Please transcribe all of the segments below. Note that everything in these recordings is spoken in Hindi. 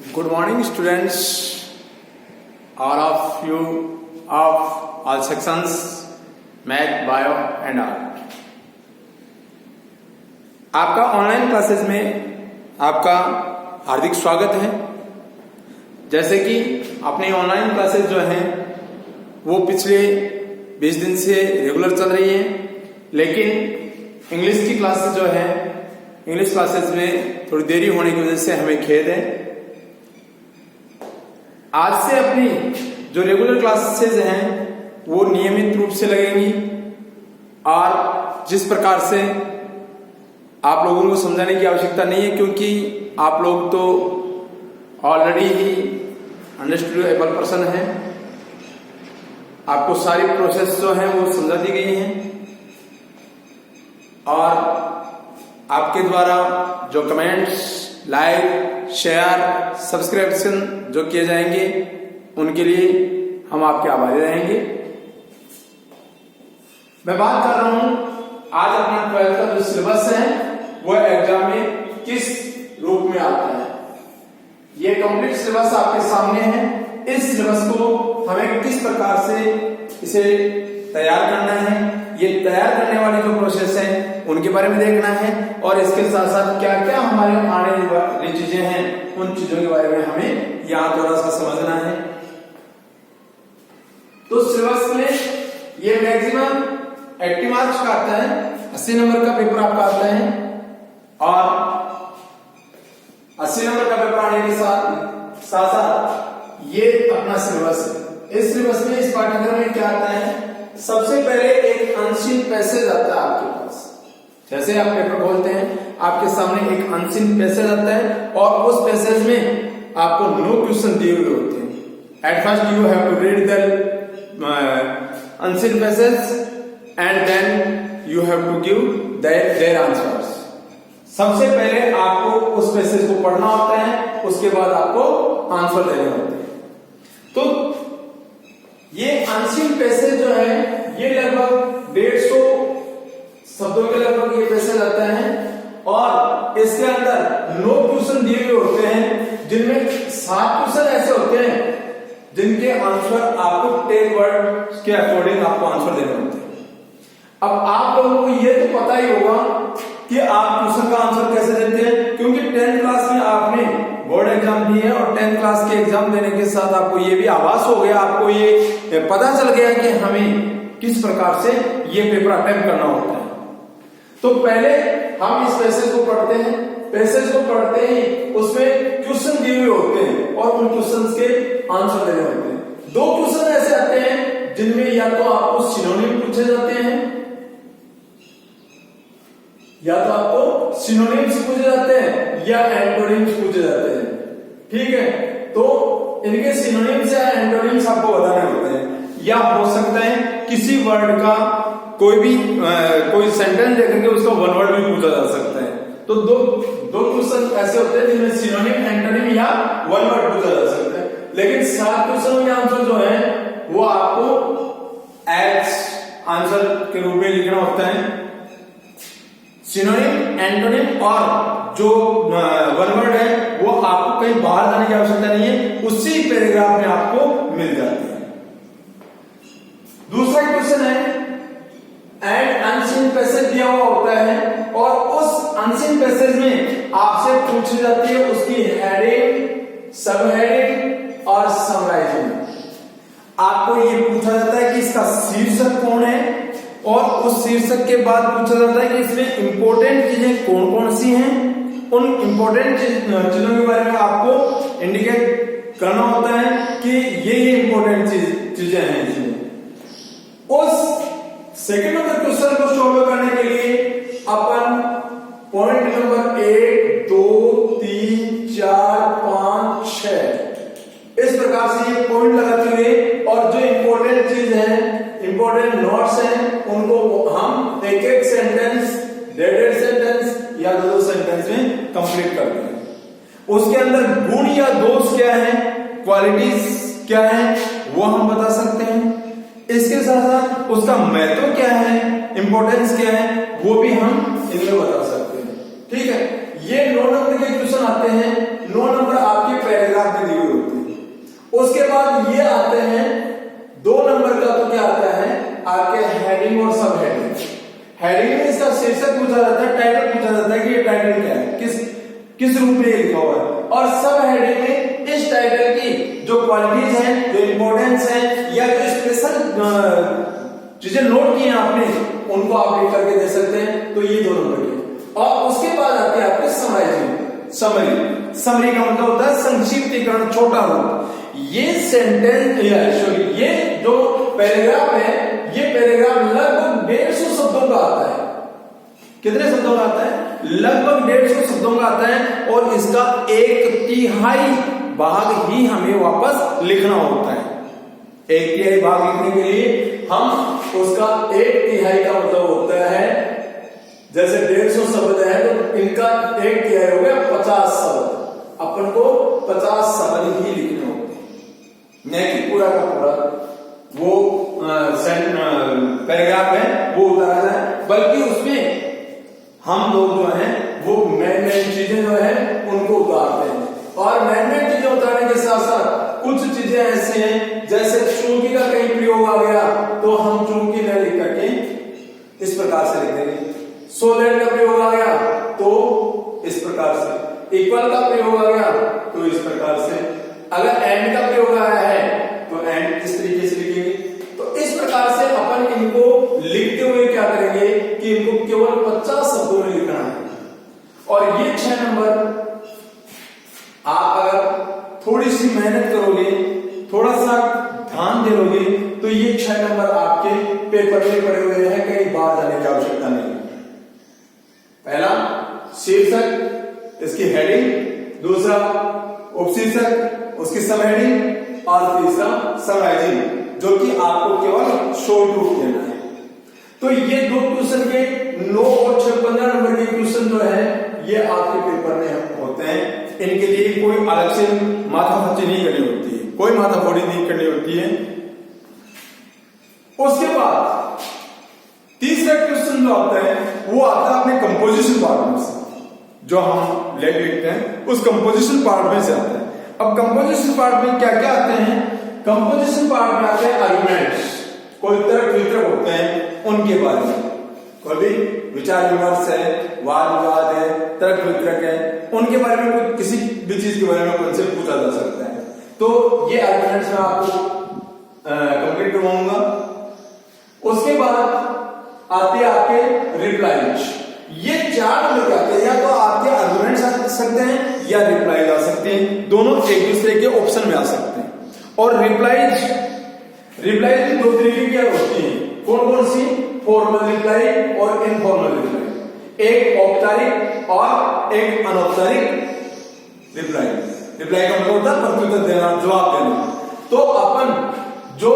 Good morning, students. All of you of all sections, Math, Bio and Art. आपका ऑनलाइन क्लासेस में आपका हार्दिक स्वागत है। जैसे कि अपनी ऑनलाइन क्लासेस जो हैं वो पिछले 20 दिन से रेगुलर चल रही हैं, लेकिन इंग्लिश की क्लासेस जो है इंग्लिश क्लासेस में थोड़ी देरी होने की वजह से हमें खेद है। आज से अपनी जो रेगुलर क्लासेस हैं वो नियमित रूप से लगेंगी और जिस प्रकार से आप लोगों को समझाने की आवश्यकता नहीं है, क्योंकि आप लोग तो ऑलरेडी ही अंडरस्टैंडेबल पर्सन हैं। आपको सारी प्रोसेस जो है वो समझा दी गई हैं और आपके द्वारा जो कमेंट्स, लाइक, शेयर, सब्सक्रिप्शन जो किए जाएंगे उनके लिए हम आपके आभारी रहेंगे। मैं बात कर रहा हूं आज अपना 12th का जो सिलेबस है वो एग्जाम में किस रूप में आता है। ये कंप्लीट सिलेबस आपके सामने है। इस सिलेबस को हमें किस प्रकार से इसे तैयार करना है, ये तैयार करने वाली जो प्रोसेस है उनके बारे में देखना है और इसके साथ साथ क्या क्या हमारे आने वाली चीजें हैं उन चीजों के बारे में हमें यहाँ थोड़ा सा समझना है। तो सिलेबस में ये मैक्सिमम 80 मार्क्स का आता है, 80 नंबर का पेपर आपका आता है और 80 नंबर का पेपर आने के साथ साथ ये अपना सिलेबस है। इस सिलेबस में इस पाठ्यक्रम में क्या आता है, सबसे पहले एक अनसीन पैसेज आता है आपके पास। जैसे आप पेपर खोलते हैं आपके सामने एक अनसीन पैसेज आता है और उस पैसेज में आपको 9 क्वेश्चन दिए हुए होते हैं। At first you have to read the unseen passage and then you have to give their answers. सबसे पहले आपको उस पैसेज को पढ़ना होता है, उसके बाद आपको आंसर देने होते हैं। तो ये अनसीन पैसेज जो है ये लगभग 150 शब्दों के लगभग ये पैसेज आता है और इसके अंदर 9 क्वेश्चन दिए हुए होते हैं, जिनमें 7 क्वेश्चन ऐसे होते हैं जिनके आंसर आपको 10 वर्ड के अकॉर्डिंग आपको आंसर देने होते हैं। अब आप लोगों को ये तो पता ही होगा कि आप क्वेश्चन का आंसर कैसे देते हैं, क्योंकि 10th क्लास में आपने बोर्ड एग्जाम दी है और 10th क्लास के एग्जाम देने के साथ आपको ये भी आभास हो गया, आपको ये पता चल गया कि हमें किस प्रकार से ये पेपर अटेम्प्ट करना होता है। तो पहले हम इस पैसेज को पढ़ते हैं। पैसेज को पढ़ते ही उसमें क्वेश्चन दिए हुए होते हैं और उन क्वेश्चंस के आंसर देने होते हैं। 2 क्वेश्चन ऐसे आते हैं जिनमें या तो आपको सिनोनिम पूछे जाते हैं या तो आपको सिनोनिम्स पूछे जाते हैं या एंटोनिम्स पूछे जाते हैं। ठीक है, तो इनके सिनोनिम्स या एंटोनिम्स आपको बताने होते हैं, या हो सकता है किसी वर्ड का कोई सेंटेंस देकर के उसका 1 वर्ड भी पूछा जा सकता है। तो दो क्वेश्चन ऐसे होते हैं जिनमें सिनोनिम, एंटोनिम या 1 वर्ड पूछा जा सकता है। लेकिन 7 क्वेश्चन के आंसर जो है वो आपको एज आंसर के रूप में लिखना होता है। सिनोनिम, एंटोनिम और जो 1 वर्ड है वो आपको कहीं बाहर जाने की आवश्यकता नहीं है, उसी पैराग्राफ में आपको मिल जाती है। दूसरा क्वेश्चन है एंड अनसीन पैसेज दिया हुआ होता है और उस अनसीन पैसेज में आपसे पूछी जाती है उसकी हेडिंग, सब हेडिंग और समराइजिंग। आपको ये पूछा जाता है कि इसका शीर्षक कौन है और उस शीर्षक के बाद पूछा जाता है कि इसमें इंपॉर्टेंट चीजें कौन कौन सी हैं। उन इंपॉर्टेंट चीजों के बारे में आपको इंडिकेट करना होता है कि ये इंपॉर्टेंट चीजें हैं इसमें। उस सेकंड ऑफ द क्वेश्चन को सॉल्व करने के लिए अपन पॉइंट नंबर 1, 2, 3, 4, 5, 6 इस प्रकार से ये पॉइंट लगाते हुए और जो इंपॉर्टेंट चीज है, इंपॉर्टेंट नोट्स हैं, उनको हम एक सेंटेंस, डेड सेंटेंस या 2 सेंटेंस में कंप्लीट करते हैं। उसके अंदर गुण या दोष क्या है, क्वालिटीज क्या है वो हम बता सकते हैं। इसके साथ साथ उसका महत्व क्या है, इंपॉर्टेंस क्या है वो भी हम इनमें बता सकते हैं। ठीक है, ये 9 नंबर के क्वेश्चन आते हैं। 9 नंबर आपके पैराग्राफ पूछा जाता है, टाइटल पूछा जाता है कि ये टाइटल क्या है, किस रूप में लिखा हुआ है, और सब हेडिंग में इस टाइटल की जो क्वालिटीज हैं, जो इंपॉर्टेंस है या जो स्पेशल चीजें नोट की हैं आपने, उनको आप लिख करके दे सकते हैं। तो ये 2 नंबर के। और उसके बाद आते हैं आपके समरी का मतलब होता है संक्षिप्तीकरण, छोटा रूप। ये सेंटेंस ये जो पैराग्राफ है, ये पैराग्राफ लगभग 150 शब्दों का आता है। कितने शब्दों का आता है? लगभग 150 शब्दों का आता है, और इसका 1/3 भाग ही हमें वापस लिखना होता है। 1/3 भाग लिखने के लिए हम उसका 1/3 का मतलब होता है, जैसे 150 शब्द है तो इनका 1/3 हो गया 50 शब्द। अपन को 50 शब्द ही लिखने होते हैं, न कि पूरा का पूरा वो पैराग्राफ है वो उतारा जाए, बल्कि उसमें हम लोग जो है वो मेन चीजें जो है उनको उतारते हैं। और मेन चीजें उतारने के साथ साथ कुछ चीजें ऐसे हैं, जैसे चूंकि का कहीं प्रयोग आ गया तो हम चूंकि न लिख करके इस प्रकार से लिख देंगे। सो दैट का प्रयोग आ गया तो इस प्रकार से, इक्वल का प्रयोग आ गया तो इस प्रकार से, अगर एंड का प्रयोग आया है तो एंड इस तरीके से लिखेंगे। तो इस प्रकार से अपन इनको लिखते हुए क्या करेंगे कि इनको केवल 50 शब्दों में लिखना है। और ये 6 नंबर आप अगर थोड़ी सी मेहनत करोगे, थोड़ा सा ध्यान दोगे, तो ये 6 नंबर आपके पेपर में पड़े हुए हैं, कहीं बाहर जाने की आवश्यकता नहीं। पहला शीर्षक, इसकी हेडिंग, दूसरा उपशीर्षक, उसकी सब हेडिंग, और तीसरा समराइजिंग, जो कि आपको केवल शॉर्ट रूप देना है। तो ये 2 क्वेश्चन के 9 और 15 नंबर के क्वेश्चन जो है ये आपके पेपर में होते हैं। इनके लिए कोई अलग से माथापच्ची नहीं करनी होती है, कोई माथाफोड़ी नहीं करनी होती है। उसके बाद तीसरा क्वेश्चन जो आता है वो आता है अपने कंपोजिशन पार्ट में से, जो हम लेख लिखते हैं उस कंपोजिशन पार्ट में से आता है। अब कंपोजिशन पार्ट में क्या क्या आते हैं? कंपोजिशन पार्ट में आते हैं आर्गुमेंट्स, कोई तर्क वितर्क होते हैं उनके बारे में, कोई भी विचार विमर्श है, वाद विवाद है, तर्क वितर्क है, उनके बारे में किसी भी चीज के बारे में उनसे पूछा जा सकता है। तो ये आर्गुमेंट्स मैं आपको कंप्लीट करवाऊंगा। उसके बाद आते हैं आपके रिप्लाईज। ये 4 नंबर आते हैं, या तो आपके आर्गुमेंट्स आ सकते हैं या रिप्लाई आ सकते हैं, दोनों एक दूसरे के ऑप्शन में आ सकते हैं। और रिप्लाईज भी 2 तरीके की होती है। कौन कौन सी? फॉर्मल रिप्लाई और इनफॉर्मल रिप्लाई, एक औपचारिक और एक अनौपचारिक रिप्लाई। रिप्लाई का मतलब होता है प्रत्युत्तर देना, जवाब देना। तो अपन जो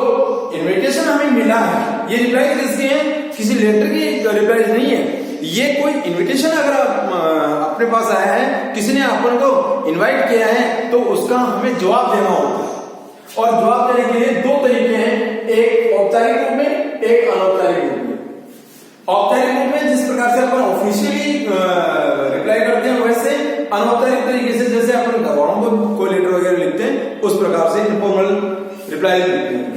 इन्विटेशन हमें मिला है, ये रिप्लाई किसकी है? किसी लेटर की रिप्लाई नहीं है, ये कोई इनविटेशन अगर अपने पास आया है, किसी ने अपन को इनवाइट किया है, तो उसका हमें जवाब देना होता है। और जवाब देने के लिए 2 तरीके हैं, एक औपचारिक रूप में, एक अनौपचारिक रूप में। औपचारिक रूप में जिस प्रकार से अपन ऑफिशियली रिप्लाई करते हैं, वैसे अनौपचारिक तरीके से जैसे अपन घर वालों को कोई लेटर वगैरह लिखते हैं, उस प्रकार से इनफॉर्मल रिप्लाई लिखते हैं।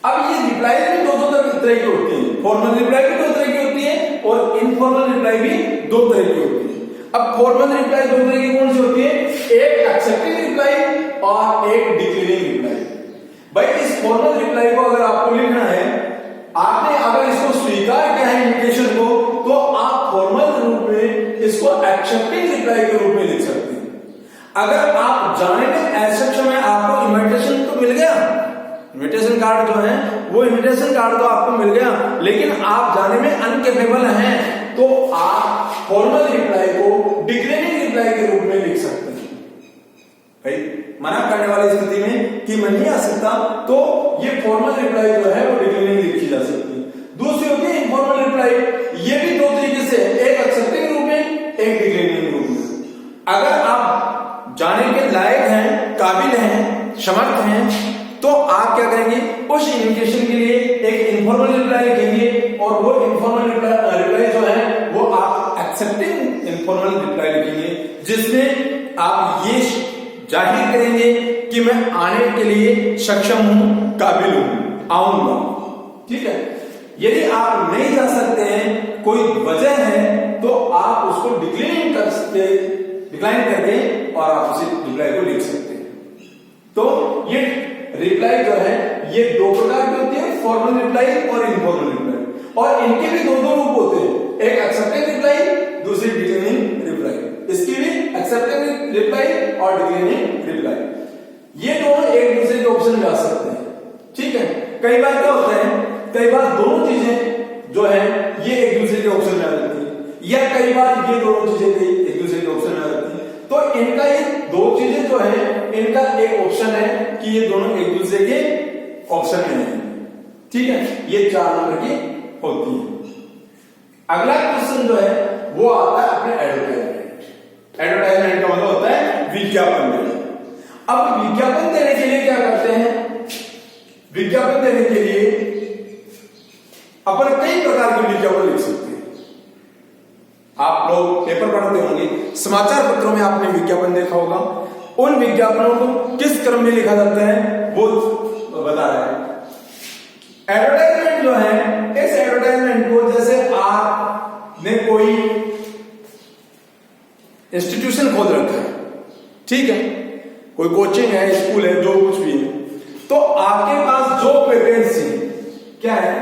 अब ये रिप्लाई भी 2 तरह की होती है, फॉर्मल रिप्लाई भी 2 तरह की होती है और इनफॉर्मल रिप्लाई भी 2 तरह की होती है। अब फॉर्मल रिप्लाई 2 तरह की कौन सी होती है? एक एक्सेप्टिंग रिप्लाई और एक डिक्लेयरिंग रिप्लाई। भाई इस फॉर्मल रिप्लाई को अगर आपको लिखना है, आपने अगर इसको स्वीकार किया है इन्विटेशन को, तो आप फॉर्मल रूप में इसको एक्सेप्टिंग रिप्लाई के रूप में लिख सकते हैं। अगर आप जाने में ऐसे में आपको इन्विटेशन तो मिल गया, इन्विटेशन कार्ड जो है वो इन्विटेशन कार्ड तो आपको मिल गया, लेकिन आप जाने में अनकेपेबल हैं, तो आप फॉर्मल रिप्लाई को डिक्लेयरिंग रिप्लाई के रूप में लिख सकते हैं। भाई मना करने वाली स्थिति में कि मैं नहीं आ सकता, तो ये फॉर्मल रिप्लाई जो है वो डिक्लेयरिंग लिखी जा सकती है। दूसरी होती है इनफॉर्मल रिप्लाई, ये भी 2 तरीके से, एक एक्सेप्टिंग रूप में, एक डिक्लेयरिंग रूप में। अगर आप जाने के लायक हैं, काबिल हैं, समर्थ हैं, तो आप क्या करेंगे? उस इन्विटेशन के लिए एक इनफॉर्मल रिप्लाई लिखेंगे, और वो इनफॉर्मल रिप्लाई जो है वो आप एक्सेप्टिंग इनफॉर्मल रिप्लाई लिखेंगे, जिसमें आप ये जाहिर करेंगे कि मैं आने के लिए सक्षम हूं, काबिल हूं, आऊंगा। ठीक है। यदि आप नहीं जा सकते हैं, कोई वजह है, तो आप उसको डिक्लाइन करके और आप उसी रिप्लाई को लिख सकते हैं। तो ये रिप्लाई जो है ये दो प्रकार की होती है, फॉर्मल रिप्लाई और इनफॉर्मल रिप्लाई, और इनके भी दो रूप होते हैं, एक एक्सेप्टिंग रिप्लाई, दूसरी डिक्लाइनिंग रिप्लाई। इसकी भी एक्सेप्टिंग रिप्लाई और डिक्लाइनिंग रिप्लाई, ये दोनों एक दूसरे के ऑप्शन में आ सकते हैं। ठीक है, कई बार क्या होता है, कई बार दोनों चीजें जो है ये एक दूसरे के ऑप्शन में आ जाती है, या कई बार ये दोनों चीजें एक दूसरे के ऑप्शन में आ जाती है। तो इनका ये दो चीजें जो है, इनका एक ऑप्शन है कि ये दोनों एक दूसरे के ऑप्शन में है। ठीक है, ये 4 नंबर की होती है। अगला क्वेश्चन जो है वो आता है अपने एडवर्टाइजमेंट। एडवर्टाइजमेंट का मतलब होता है विज्ञापन देना। अब विज्ञापन देने के लिए क्या करते हैं, विज्ञापन देने के लिए अपन कई प्रकार के विज्ञापन लिख सकते हैं। आप लोग पेपर पढ़ते होंगे, समाचार पत्रों में आपने विज्ञापन देखा होगा। उन विज्ञापनों को किस क्रम में लिखा जाता है वो बता रहा है। एडवर्टाइजमेंट जो है, इस एडवर्टाइजमेंट को जैसे आपने कोई इंस्टीट्यूशन खोल रखा है, ठीक है, कोई कोचिंग है, स्कूल है, जो कुछ भी है, तो आपके पास जॉब वैकेंसी क्या है,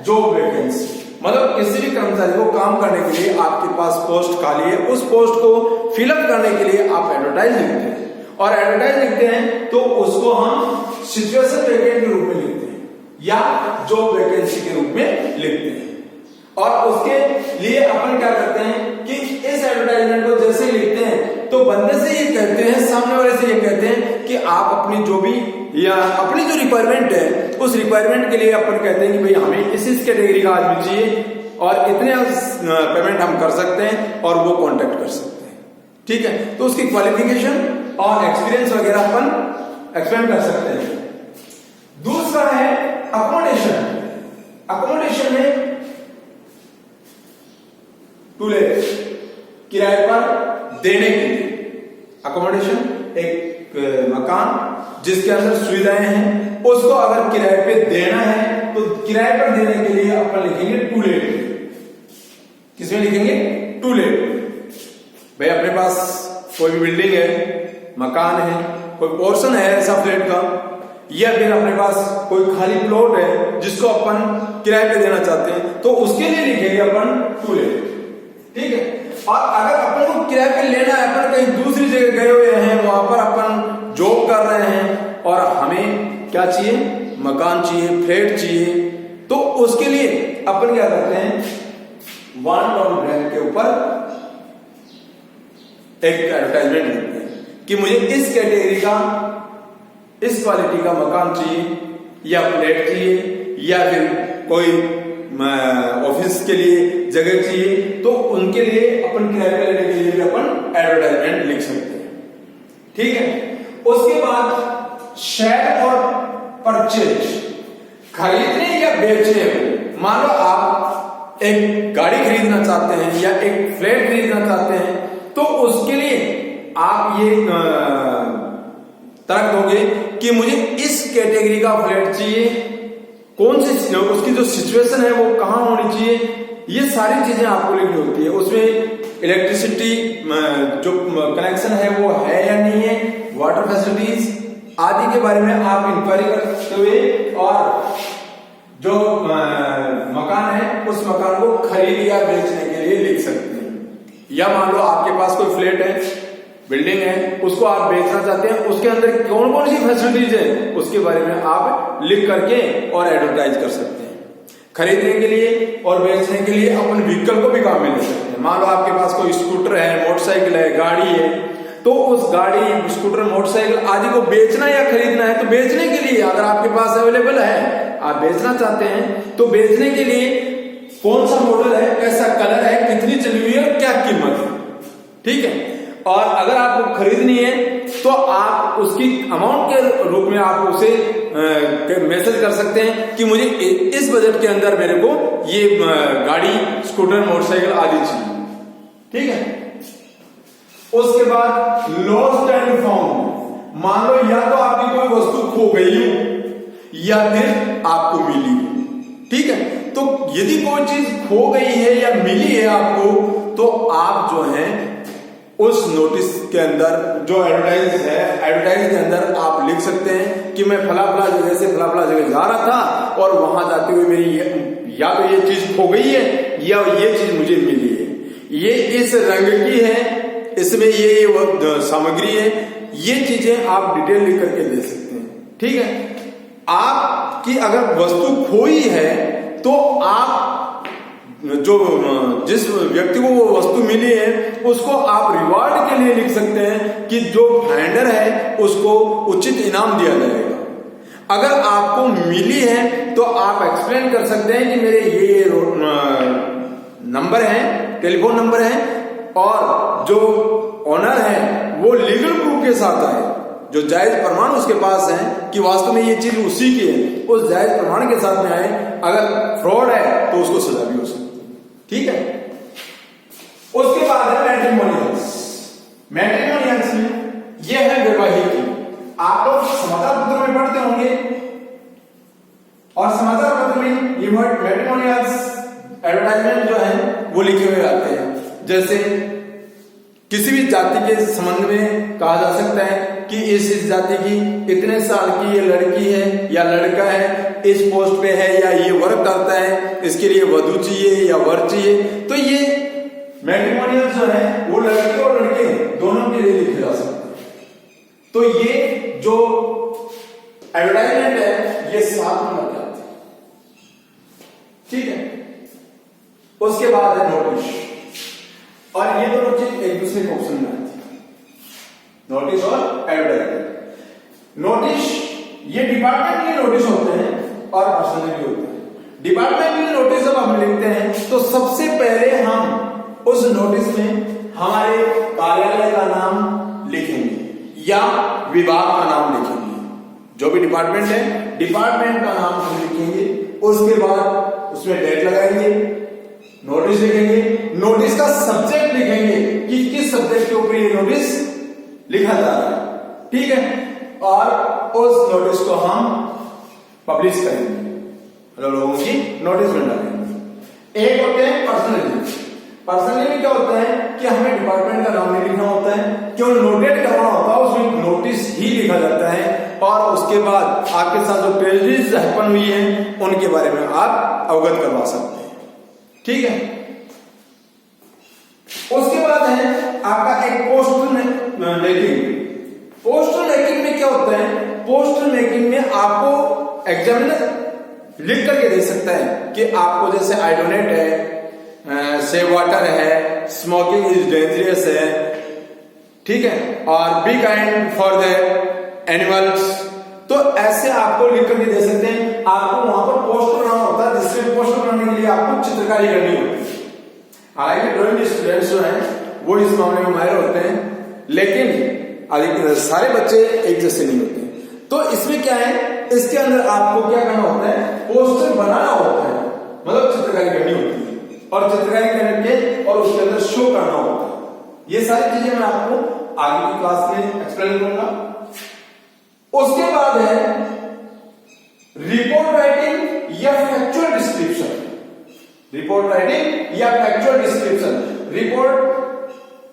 जॉब वैकेंसी मतलब किसी भी कर्मचारी को काम करने के लिए आपके पास पोस्ट खाली है, उस पोस्ट को फिलअप करने के लिए आप एडवर्टाइज लिखते हैं, और एडवर्टाइज लिखते हैं तो उसको हम सिचुएशन वैकेंट के रूप में लिखते हैं या जॉब वैकेंसी के रूप में लिखते हैं। और उसके लिए अपन क्या करते हैं कि इस एडवर्टाइजमेंट को जैसे लिखते हैं तो बंदे से ये कहते हैं, सामने वाले से ये कहते हैं कि आप अपनी जो भी या अपनी जो रिक्वायरमेंट है उस रिक्वायरमेंट के लिए अपन कहते हैं कि भाई हमें इस कैटेगरी का आदमी चाहिए और इतने पेमेंट हम कर सकते हैं और वो कांटेक्ट कर सकते हैं। ठीक है, तो उसकी क्वालिफिकेशन और एक्सपीरियंस वगैरह अपन एक्सप्लेन कर सकते हैं। दूसरा है अकोमोडेशन। अकोमोडेशन है टू लेट, किराए पर देने के लिए। अकोमोडेशन एक मकान जिसके अंदर सुविधाएं हैं, उसको अगर किराए पे देना है तो किराए पर देने के लिए अपन लिखेंगे टू लेट। किसमें लिखेंगे, टू लेट। भाई अपने पास कोई भी बिल्डिंग है, मकान है, कोई पोर्शन है ऐसा फ्लैट का, या फिर अपने पास कोई खाली प्लॉट है जिसको अपन किराए पे देना चाहते हैं, तो उसके लिए लिखेंगे अपन टू लेट। ठीक है, और अगर अपन को किराए पे लेना है, अपन कहीं दूसरी जगह गए हुए हैं, वहां पर अपन जॉब कर रहे हैं और हमें क्या चाहिए, मकान चाहिए, फ्लैट चाहिए, तो उसके लिए अपन क्या करते हैं, वांट और ब्रैंड के ऊपर एक एडवर्टाइजमेंट लिखते हैं कि मुझे इस कैटेगरी का, इस क्वालिटी का मकान चाहिए या फ्लैट चाहिए या फिर कोई ऑफिस के लिए जगह चाहिए, तो उनके लिए अपन किराए पे लेने के लिए भी अपन एडवर्टाइजमेंट लिख सकते हैं। ठीक है, उसके बाद शेयर और परचेज, खरीदने या बेचने को। मान लो आप एक गाड़ी खरीदना चाहते हैं या एक फ्लैट खरीदना चाहते हैं, तो उसके लिए आप ये तर्क दोगे कि मुझे इस कैटेगरी का फ्लैट चाहिए, कौन सी उसकी जो सिचुएशन है वो कहां होनी चाहिए, ये सारी चीजें आपको लिखनी होती है। उसमें इलेक्ट्रिसिटी जो कनेक्शन है वो है या नहीं है, वाटर फैसिलिटीज आदि के बारे में आप इंक्वायरी करते हुए और जो मकान है उस मकान को खरीद या बेचने के लिए लिख सकते हैं। या मान लो आपके पास कोई फ्लैट है, बिल्डिंग है, उसको आप बेचना चाहते हैं, उसके अंदर कौन कौन सी फैसिलिटीज है उसके बारे में आप लिख करके और एडवर्टाइज कर सकते हैं। खरीदने के लिए और बेचने के लिए अपन व्हीकल को भी काम में ले सकते हैं। मान लो आपके पास कोई स्कूटर है, मोटरसाइकिल है, गाड़ी है, तो उस गाड़ी, स्कूटर, मोटरसाइकिल आदि को बेचना या खरीदना है, तो बेचने के लिए अगर आपके पास अवेलेबल है, आप बेचना चाहते हैं, तो बेचने के लिए कौन सा मॉडल है, कैसा कलर है, कितनी चली हुई है, क्या कीमत है। ठीक है, और अगर आपको खरीदनी है तो आप उसकी अमाउंट के रूप में आप उसे मैसेज कर सकते हैं कि मुझे इस बजट के अंदर मेरे को ये गाड़ी, स्कूटर, मोटरसाइकिल आदि चाहिए। ठीक है, उसके बाद लॉस्ट एंड फाउंड। मान लो या तो आपकी कोई वस्तु खो गई हो या फिर आपको मिली हो। ठीक है, तो यदि कोई चीज खो गई है या मिली है आपको, तो आप जो है उस नोटिस के अंदर जो एडवर्टाइज है, एडवर्टाइज के अंदर आप लिख सकते हैं कि मैं फला फला जगह से फला फला जगह जा रहा था और वहां जाते हुए मेरी या तो ये चीज खो गई है या ये चीज मुझे मिली है, ये इस रंग की है, इसमें ये सामग्री है, ये चीजें आप डिटेल लिख करके दे सकते हैं। ठीक है, आपकी अगर वस्तु खोई है तो आप जो जिस व्यक्ति को वो वस्तु मिली है उसको आप रिवार्ड के लिए लिख सकते हैं कि जो फाइंडर है उसको उचित इनाम दिया जाएगा। अगर आपको मिली है तो आप एक्सप्लेन कर सकते हैं कि मेरे ये नंबर है, टेलीफोन नंबर है, और जो ऑनर है वो लीगल प्रूफ के साथ आए, जो जायज प्रमाण उसके पास है कि वास्तव में ये चीज उसी की है, उस जायज प्रमाण के साथ में आए। अगर फ्रॉड है तो उसको सजा भी हो सकती है। ठीक है, उसके बाद है मैट्रिमोनियल्स। मैट्रिमोनियल्स में यह है वैवाहिक। आप लोग समाचार पत्र में पढ़ते होंगे और समाचार पत्र में ये मैट्रिमोनियल्स एडवर्टाइजमेंट जो है वो लिखे हुए आते हैं। जैसे किसी भी जाति के संबंध में कहा जा सकता है कि इस जाति की इतने साल की ये लड़की है या लड़का है, इस पोस्ट पे है या ये वर्क करता है, इसके लिए वधू चाहिए या वर चाहिए। तो ये मैट्रिमोनियल जो है वो लड़के और लड़के दोनों के लिए लिखे जा सकते हैं। तो ये जो एडवर्टाइजमेंट है ये 7 नंबर के आते हैं। ठीक है, उसके बाद है नोटिस, और ये दोनों चीज एक दूसरे के ऑप्शन में आती है, नोटिस और एडवर्टाइजमेंट। नोटिस ये डिपार्टमेंट के नोटिस होते हैं और पर्सनल भी होते हैं। डिपार्टमेंट के नोटिस जब हम लिखते हैं तो सबसे पहले हम उस नोटिस में हमारे कार्यालय का नाम लिखेंगे या विभाग का नाम लिखेंगे। जो भी डिपार्टमेंट है, डिपार्टमेंट का नाम हम लिखेंगे। उसके बाद उसमें डेट लगाएंगे, नोटिस लिखेंगे, नोटिस का सब्जेक्ट लिखेंगे कि किस सब्जेक्ट के ऊपर ये नोटिस लिखा जा रहा है। ठीक है, और उस नोटिस को हम पब्लिश करेंगे, मतलब लोगों की नोटिस में डालेंगे। एक होते हैं पर्सनली। पर्सनली में क्या होता है कि हमें डिपार्टमेंट का नाम नहीं लिखना होता है, क्यों नोटेट करना होता है, उसमें नोटिस ही लिखा जाता है। और उसके बाद आपके साथ जो ट्रेजेडीज हैपन हुई है उनके बारे में आप अवगत करवा सकते हैं। ठीक है, उसके बाद है आपका एक पोस्टर मेकिंग। पोस्टर मेकिंग में क्या होता है, पोस्टर मेकिंग में आपको एग्जामिनर लिख करके दे सकता है कि आपको जैसे आई डोनेट है, सेव वाटर है, स्मोकिंग इज डेंजरस है, ठीक है, और be kind for the animals. तो ऐसे आपको लिख करके दे सकते हैं। आपको वहां पर पोस्टर बनाना होता है, जिससे पोस्टर बनाने के लिए आपको चित्रकारी करनी होती है। हालांकि ड्राइंग स्टूडेंट्स जो हैं वो इस मामले में माहिर होते हैं, लेकिन अधिकतर सारे बच्चे एक जैसे नहीं होते। तो इसमें क्या है, इसके अंदर आपको क्या करना होता है, पोस्टर बनाना होता है, मतलब चित्रकारी करनी होती है, और चित्रकारी करके और उसके अंदर शो करना होता है। ये सारी चीजें मैं आपको आगे की क्लास में एक्सप्लेन करूंगा। उसके बाद है रिपोर्ट राइटिंग या फैक्चुअल डिस्क्रिप्शन। रिपोर्ट राइटिंग या फैक्चुअल डिस्क्रिप्शन। रिपोर्ट,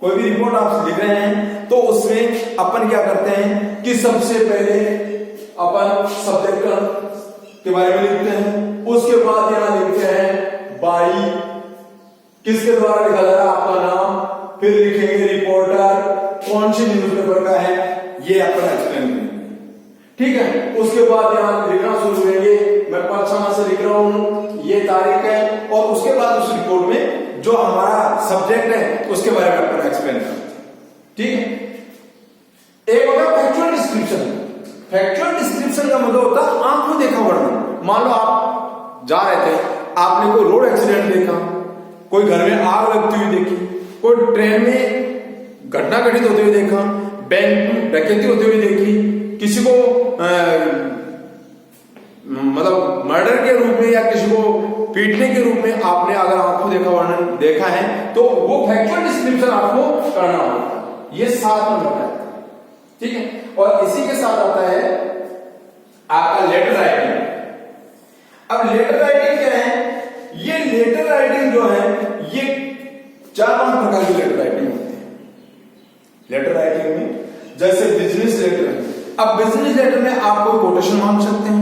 कोई भी रिपोर्ट आप लिख रहे हैं तो उसमें अपन क्या करते हैं कि सबसे पहले अपन सब्जेक्ट के बारे में लिखते हैं, उसके बाद यहां लिखते हैं बाई, किसके द्वारा लिखा जा रहा है, आपका नाम, फिर लिखेंगे रिपोर्टर, कौन सी न्यूज़पेपर का है, ये अपन एक्सप्लेन करेंगे। ठीक है, उसके बाद यहां लिखना शुरू करेंगे, मैं 5 माह से लिख रहा हूं, ये तारीख है, और उसके बाद उस रिपोर्ट में जो हमारा सब्जेक्ट है उसके बारे में अपन एक्सप्लेन करते हैं। ठीक है, एक होता है फैक्चुअल डिस्क्रिप्शन। फैक्चुअल डिस्क्रिप्शन का मतलब होता है आंखों देखा वर्णन। मान लो आप जा रहे थे, आपने कोई रोड एक्सीडेंट देखा, कोई घर में आग लगती हुई देखी, कोई ट्रेन में घटना घटित होते हुए देखा, बैंक में डकैती होती हुई देखी, किसी को मतलब मर्डर के रूप में या किसी को पीटने के रूप में आपने अगर आंखों देखा वर्णन देखा है तो वो फैक्चुअल डिस्क्रिप्शन आपको करना होगा। ये 7 नंबर है। ठीक है, और इसी के साथ आता है आपका लेटर राइटिंग। अब लेटर राइटिंग क्या है लेटर राइटिंग जो है ये 4-5 प्रकार की लेटर राइटिंग होती है लेटर राइटिंग में। जैसे बिजनेस लेटर है। अब बिजनेस लेटर में आप कोई कोटेशन मांग सकते हैं।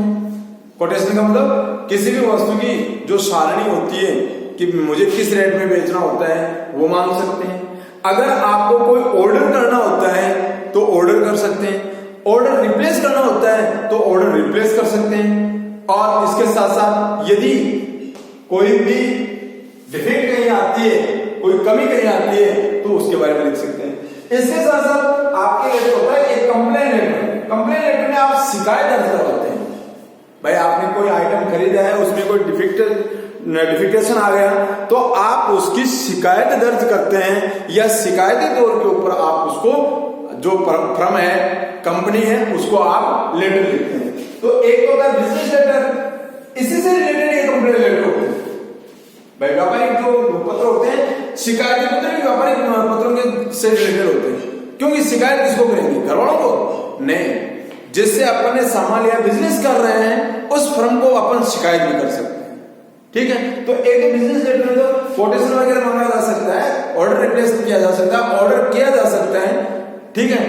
कोटेशन का मतलब किसी भी वस्तु की जो सारणी होती है कि मुझे किस रेट में बेचना होता है वो मांग सकते हैं। अगर आपको कोई ऑर्डर करना होता है तो ऑर्डर कर सकते हैं। ऑर्डर रिप्लेस करना होता है तो ऑर्डर रिप्लेस कर सकते हैं। और इसके साथ साथ यदि कोई भी डिफेक्ट कहीं आती है, कोई कमी कहीं आती है तो उसके बारे में लिख सकते हैं। इसके साथ साथ आपके लेटर होता है एक कंप्लेन लेटर। कंप्लेन लेटर में आप शिकायत दर्ज करवाते हैं। भाई आपने कोई आइटम खरीदा है, उसमें कोई डिफिकेशन आ गया तो आप उसकी शिकायत दर्ज करते हैं या शिकायती तौर के ऊपर आप उसको जो फर्म है, कंपनी है, उसको आप लेटर लिखते हैं। तो एक होता है बिजनेस लेटर, इसी से रिलेटेड एक कंप्लेन लेटर होता है। भाई व्यापारिक जो पत्र होते हैं, शिकायती पत्र भी व्यापारिक पत्रों के से रिलेटेड होते हैं। क्योंकि शिकायत किसको करेंगे? घर वालों को नहीं, जिससे अपन ने सामान लिया, बिजनेस कर रहे हैं, उस फर्म को अपन शिकायत भी कर सकते हैं। ठीक है, तो एक बिजनेस लेटर में तो कोटेशन वगैरह मांगा जा सकता है, ऑर्डर रिप्लेस किया जा सकता है, ऑर्डर किया जा सकता है। ठीक है,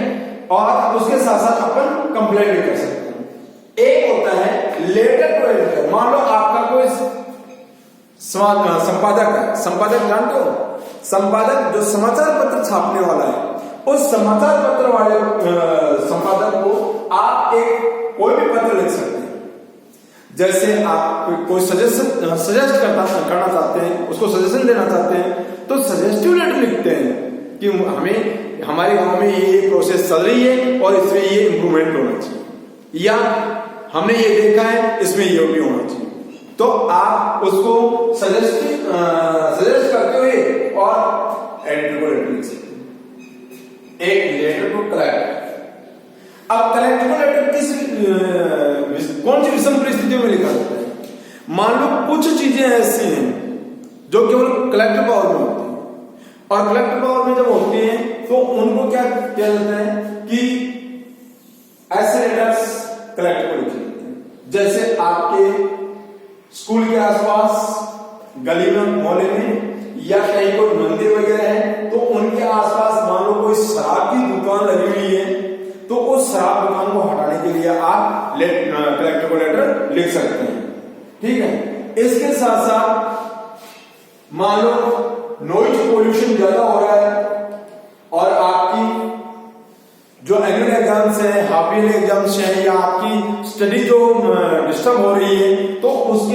और उसके साथ साथ अपन कंप्लेंट भी कर सकते हैं। एक होता है लेटर टू एडिटर। मान लो आपका कोई संपादक है, संपादक जानते हो? संपादक जो समाचार पत्र छापने वाला है, उस समाचार पत्र वाले संपादक को आप एक कोई भी पत्र लिख सकते हैं। जैसे आप कोई सजेस्ट करना चाहते हैं, उसको सजेशन देना चाहते हैं तो सजेस्टिव लेटर लिखते हैं कि हमें हमारे गांव में ये प्रोसेस चल रही है और इसमें ये इंप्रूवमेंट होना चाहिए, या हमने ये देखा है इसमें ये भी होना चाहिए। तो आप उसको सजेस्ट करते हुए और एडिटर को लेटर लिख सकते हैं। एक लेटर टू कलेक्टर। अब कलेक्टर को लेटर कौन सी विषम परिस्थितियों में लिखा जाता है? मान लो कुछ चीजें ऐसी हैं जो केवल कलेक्टर पावर में होती है, और कलेक्टर पावर में जब होती हैं तो उनको क्या किया जाता है कि ऐसे लेटर्स कलेक्टर को लिखे जाते हैं। जैसे आपके स्कूल के आसपास, गली में, मोहल्ले में, या कहीं कोई मंदिर वगैरह है तो उनके आसपास मान लो कोई शराब की दुकान लगी हुई है तो उस शराब दुकान को हटाने के लिए आप कलेक्टर को लेटर लिख सकते हैं। ठीक है, इसके साथ साथ मान लो नॉइज पोल्यूशन ज्यादा हो रहा है और आपकी जो एनुअल एग्जाम्स है, हाफ ईयरली एग्जाम्स है, या आपकी स्टडी जो डिस्टर्ब हो रही है तो उसके